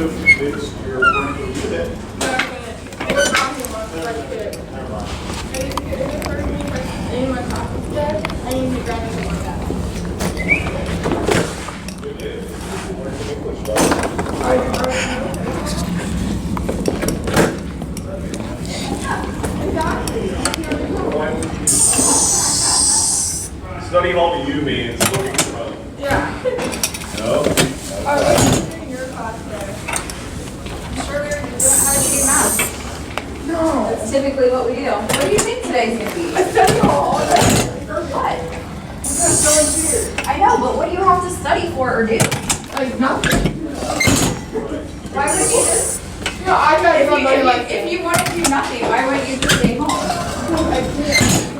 have fixed your vertical unit. It was talking about like it. Never mind. If it's vertical in my class instead, I need to grab it like that. Good day. Learning English, I Studying all the U means looking for money. Yeah. No? I was in your class there. I'm sure we were doing how to do math. No. That's typically what we do. What do you think today's going to be? I study all day. For what? Because no one's here. I know, but what do you have to study for or do? Like nothing. Why would you just... No, I got If somebody like you want to do nothing, why wouldn't you just stay home? I can't.